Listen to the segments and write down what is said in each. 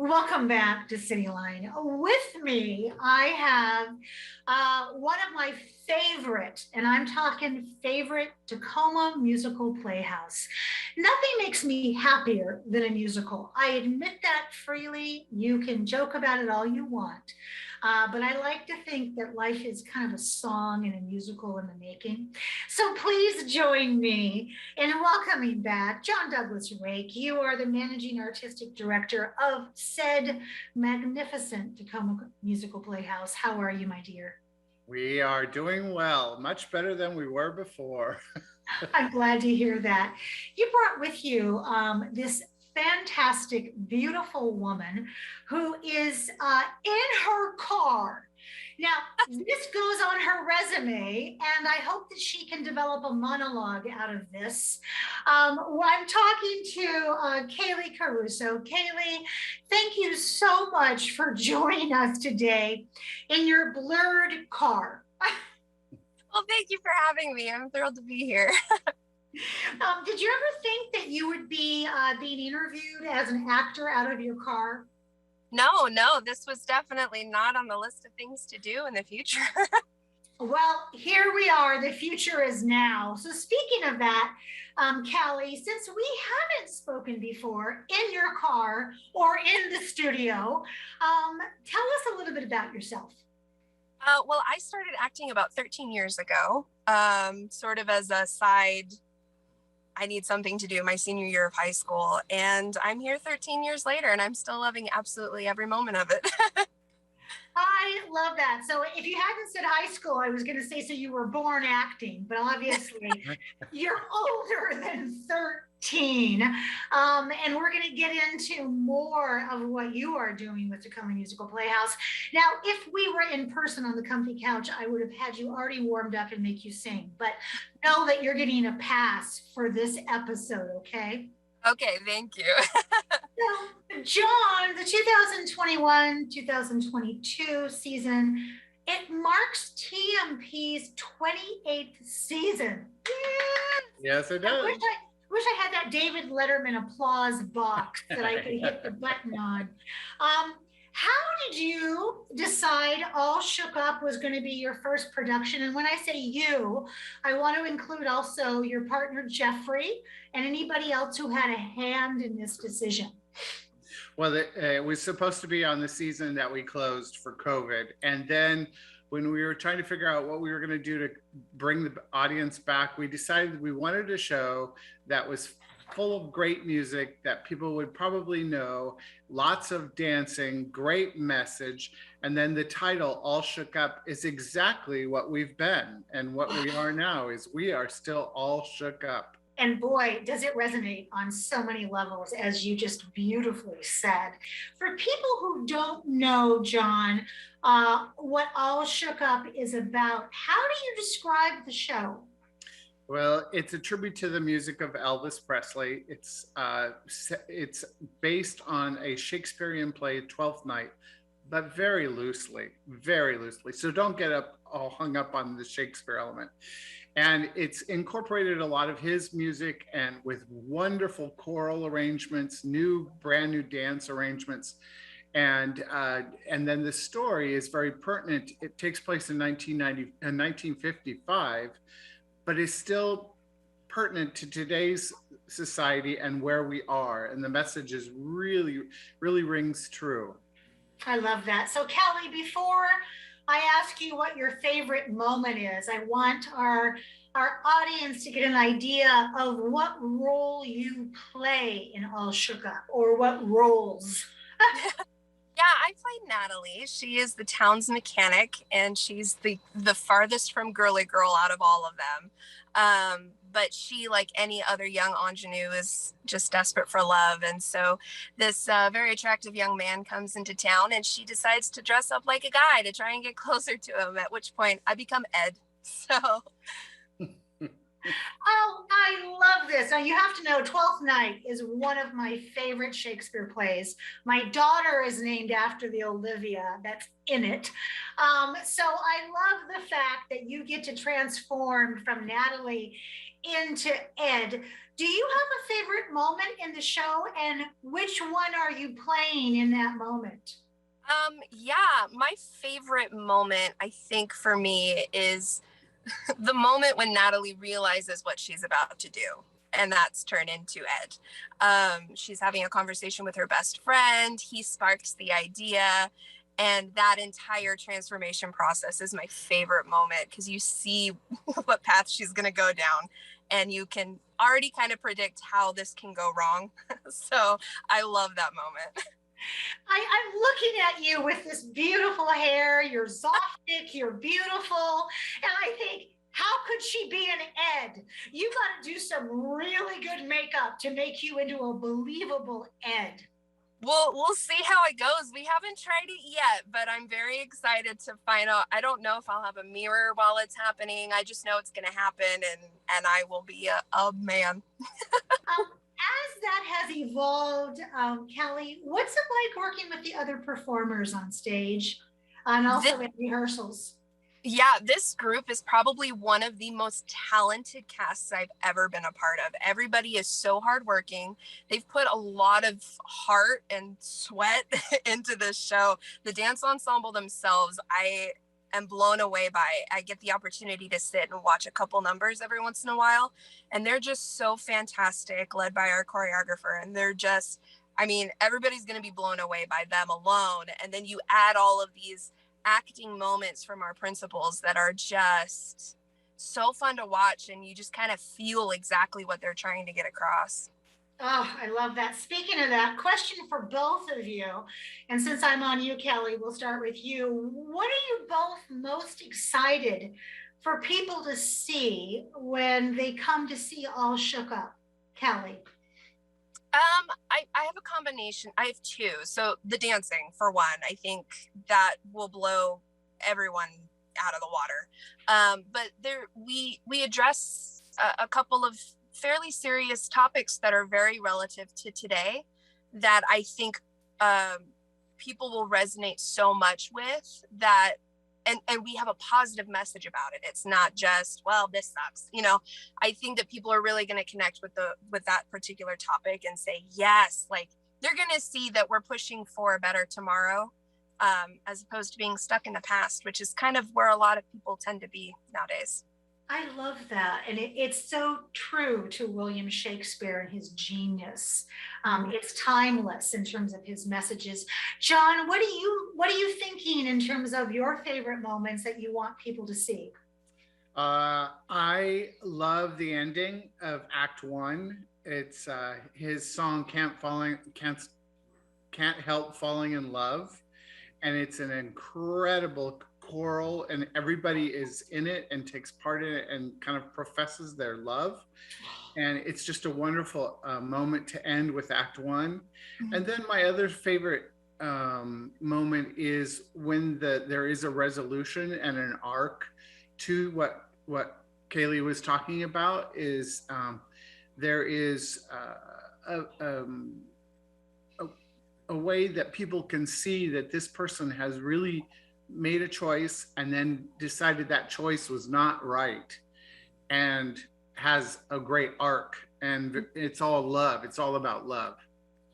Welcome back to Cityline. With me, I have one of my favorite, and I'm talking favorite, Tacoma Musical Playhouse. Nothing makes me happier than a musical. I admit that freely. You can joke about it all you want. But I like to think that life is kind of a song and a musical in the making. So please join me in welcoming back John Douglas Rake. You are the managing artistic director of said magnificent Tacoma Musical Playhouse. How are you, my dear? We are doing well, much better than we were before. I'm glad to hear that. You brought with you this fantastic, beautiful woman who is in her car. Now, this goes on her resume, and I hope that she can develop a monologue out of this. I'm talking to Kaylee Caruso. Kaylee, thank you so much for joining us today in your blurred car. Well, thank you for having me. I'm thrilled to be here. Did you ever think that you would be being interviewed as an actor out of your car? No, this was definitely not on the list of things to do in the future. Well, here we are. The future is now. So speaking of that, Callie, since we haven't spoken before in your car or in the studio, tell us a little bit about yourself. Well, I started acting about 13 years ago, sort of as a side, I need something to do my senior year of high school. And I'm here 13 years later, and I'm still loving absolutely every moment of it. I love that. So if you hadn't said high school, I was going to say, so you were born acting, but obviously you're older than 13. And we're going to get into more of what you are doing with Tacoma Musical Playhouse. Now, if we were in person on the comfy couch, I would have had you already warmed up and make you sing, but know that you're getting a pass for this episode, okay? Okay, thank you. So, John, the 2021-2022 season, it marks TMP's 28th season. Yes, it does. I wish I had that David Letterman applause box that I could hit the button on. How did you decide All Shook Up was going to be your first production? And when I say you, I want to include also your partner, Jeffrey, and anybody else who had a hand in this decision. Well, it was supposed to be on the season that we closed for COVID. And then when we were trying to figure out what we were going to do to bring the audience back, we decided we wanted a show that was full of great music that people would probably know, lots of dancing, great message. And then the title, All Shook Up, is exactly what we've been. And what we are now is we are still all shook up. And boy, does it resonate on so many levels, as you just beautifully said. For people who don't know, John, what All Shook Up is about, how do you describe the show? Well, it's a tribute to the music of Elvis Presley. It's based on a Shakespearean play, Twelfth Night, but very loosely. So don't get all hung up on the Shakespeare element. And it's incorporated a lot of his music, and with wonderful choral arrangements, brand new dance arrangements. And then the story is very pertinent. It takes place in 1955, but is still pertinent to today's society and where we are. And the message is really rings true. I love that. So Kelly, before I ask you what your favorite moment is, I want our audience to get an idea of what role you play in All Shook Up, or what roles. Yeah, I played Natalie. She is the town's mechanic, and she's the farthest from girly girl out of all of them. But she, like any other young ingenue, is just desperate for love. And so this very attractive young man comes into town, and she decides to dress up like a guy to try and get closer to him, at which point I become Ed. So... Oh, I love this. Now, you have to know, Twelfth Night is one of my favorite Shakespeare plays. My daughter is named after the Olivia that's in it. So I love the fact that you get to transform from Natalie into Ed. Do you have a favorite moment in the show, and which one are you playing in that moment? Yeah, my favorite moment, I think for me, is the moment when Natalie realizes what she's about to do, and that's turn into Ed. She's having a conversation with her best friend. He sparks the idea, and that entire transformation process is my favorite moment because you see what path she's going to go down, and you can already kind of predict how this can go wrong. So I love that moment. I'm looking at you with this beautiful hair. You're Zoftic, you're beautiful. And I think, how could she be an Ed? You got to do some really good makeup to make you into a believable Ed. We'll see how it goes. We haven't tried it yet, but I'm very excited to find out. I don't know if I'll have a mirror while it's happening. I just know it's going to happen, and I will be a man. As that has evolved, Kelly, what's it like working with the other performers on stage and also in rehearsals? Yeah, this group is probably one of the most talented casts I've ever been a part of. Everybody is so hardworking. They've put a lot of heart and sweat into this show. The dance ensemble themselves, I am blown away by. I get the opportunity to sit and watch a couple numbers every once in a while, and they're just so fantastic, led by our choreographer. And they're just, I mean, everybody's going to be blown away by them alone. And then you add all of these acting moments from our principals that are just so fun to watch, and you just kind of feel exactly what they're trying to get across. Oh, I love that. Speaking of that, question for both of you. And since I'm on you, Kelly, we'll start with you. What are you both most excited for people to see when they come to see All Shook Up? Kelly. I have a combination. I have two. So the dancing, for one, I think that will blow everyone out of the water. But we address a couple of fairly serious topics that are very relative to today that I think people will resonate so much with, that and we have a positive message about it. It's not just, well, this sucks. I think that people are really going to connect with that particular topic and say, yes, like they're going to see that we're pushing for a better tomorrow, as opposed to being stuck in the past, which is kind of where a lot of people tend to be nowadays. I love that. And it's so true to William Shakespeare and his genius. It's timeless in terms of his messages. John, what are you thinking in terms of your favorite moments that you want people to see? I love the ending of Act One. It's his song Can't Help Falling in Love. And it's an incredible choral, and everybody is in it and takes part in it and kind of professes their love. And it's just a wonderful moment to end with Act One. And then my other favorite moment is when there is a resolution and an arc to what Kaylee was talking about. Is there is a way that people can see that this person has really made a choice and then decided that choice was not right, and has a great arc. And it's all love. It's all about love.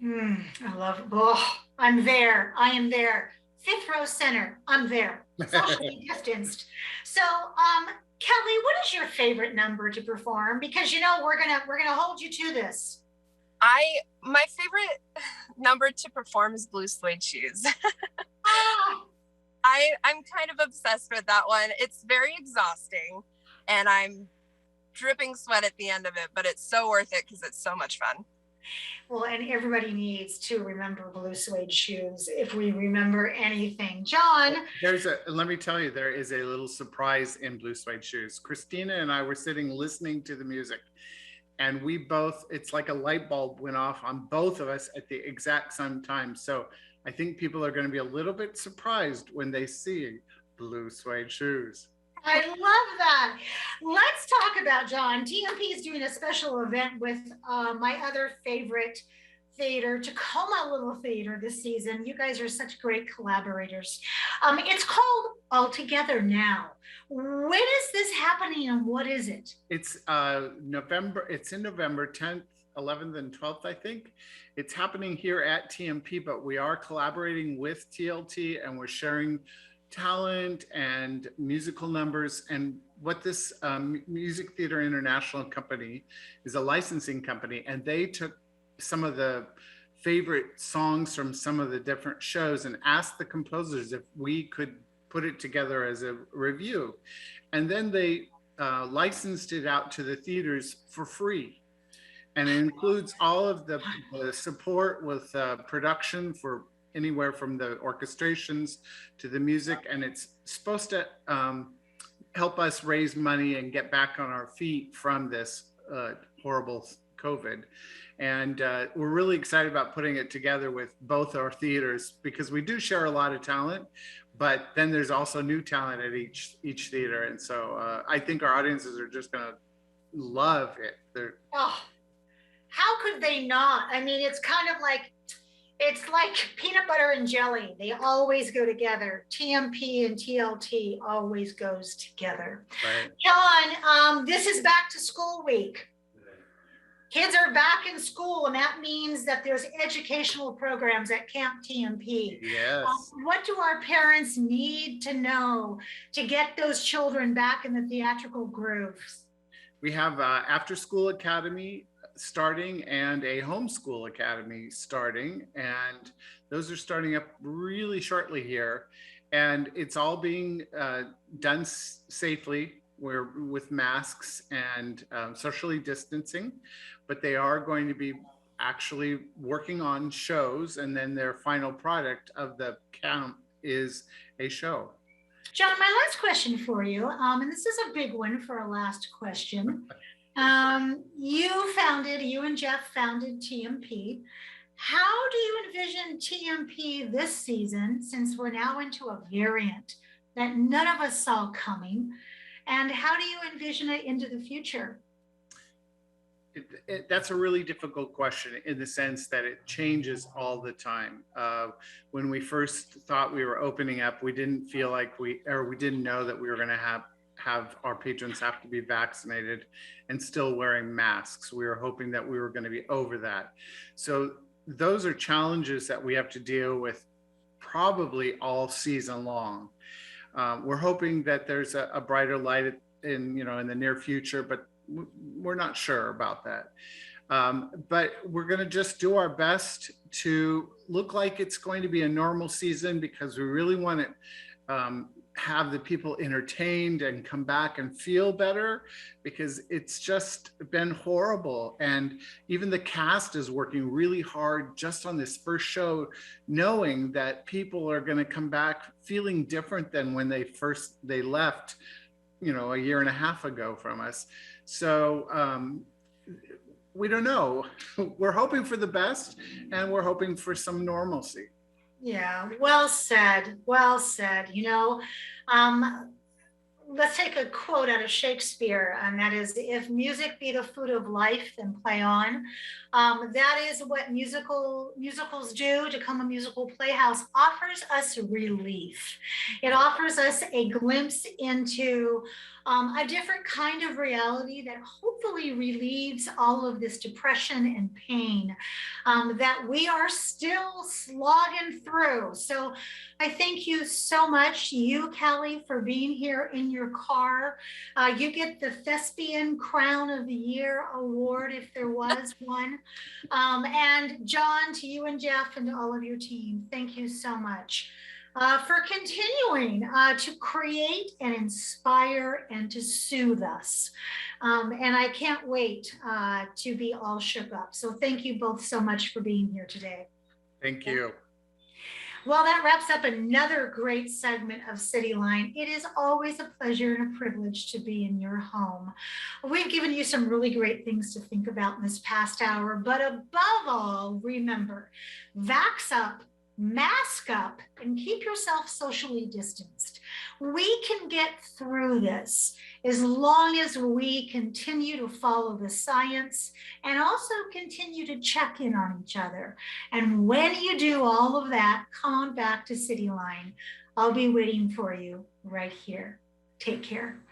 I love it. Oh, I'm there. I am there. Fifth row center. I'm there. Socially distanced. So, Kelly, what is your favorite number to perform? Because we're gonna hold you to this. My favorite number to perform is Blue Suede Shoes. I'm kind of obsessed with that one. It's very exhausting, and I'm dripping sweat at the end of it, but it's so worth it because it's so much fun. Well, and everybody needs to remember Blue Suede Shoes if we remember anything. John. Let me tell you, there is a little surprise in Blue Suede Shoes. Christina and I were sitting listening to the music, and we both, it's like a light bulb went off on both of us at the exact same time. So I think people are going to be a little bit surprised when they see Blue Suede Shoes. I love that. Let's talk about, John. TMP is doing a special event with my other favorite theater, Tacoma Little Theater this season. You guys are such great collaborators. It's called All Together Now. When is this happening and what is it? It's November. It's in November 10th, 11th, and 12th, I think. It's happening here at TMP, but we are collaborating with TLT and we're sharing talent and musical numbers. And what this Music Theater International company is, a licensing company, and they took some of the favorite songs from some of the different shows and asked the composers if we could put it together as a review. And then they licensed it out to the theaters for free. And it includes all of the support with production for anywhere from the orchestrations to the music. And it's supposed to help us raise money and get back on our feet from this horrible COVID. And we're really excited about putting it together with both our theaters, because we do share a lot of talent, but then there's also new talent at each theater. And so I think our audiences are just gonna love it. Oh, how could they not? I mean, it's kind of like, it's like peanut butter and jelly. They always go together. TMP and TLT always goes together. Right. John, this is back to school week. Kids are back in school, and that means that there's educational programs at Camp TMP. Yes. What do our parents need to know to get those children back in the theatrical grooves? We have after school academy starting and a homeschool academy starting, and those are starting up really shortly here. And it's all being done safely. We're with masks and socially distancing, but they are going to be actually working on shows, and then their final product of the camp is a show. John, my last question for you, and this is a big one for a last question. You and Jeff founded TMP. How do you envision TMP this season, since we're now into a variant that none of us saw coming? And how do you envision it into the future? That's a really difficult question, in the sense that it changes all the time. When we first thought we were opening up, we didn't feel like we didn't know that we were going to have our patrons have to be vaccinated and still wearing masks. We were hoping that we were going to be over that. So those are challenges that we have to deal with probably all season long. We're hoping that there's a brighter light in the near future, but we're not sure about that. But we're going to just do our best to look like it's going to be a normal season, because we really want to have the people entertained and come back and feel better, because it's just been horrible. And even the cast is working really hard just on this first show, knowing that people are going to come back feeling different than when they left, a year and a half ago from us. So we don't know. We're hoping for the best, and we're hoping for some normalcy. Yeah, well said. Well said. Let's take a quote out of Shakespeare, and that is, "If music be the food of life, then play on." That is what musicals do. Tacoma Musical Playhouse offers us relief. It offers us a glimpse into a different kind of reality that hopefully relieves all of this depression and pain that we are still slogging through. So I thank you so much, you, Callie, for being here in your car. You get the Thespian Crown of the Year award, if there was one. And John, to you and Jeff and to all of your team, thank you so much for continuing to create and inspire and to soothe us. And I can't wait to be all shook up. So thank you both so much for being here today. Thank you. Well, that wraps up another great segment of Cityline. It is always a pleasure and a privilege to be in your home. We've given you some really great things to think about in this past hour, but above all, remember, vax up, mask up, and keep yourself socially distanced. We can get through this. as long as we continue to follow the science and also continue to check in on each other. And when you do all of that, come on back to Cityline. I'll be waiting for you right here. Take care.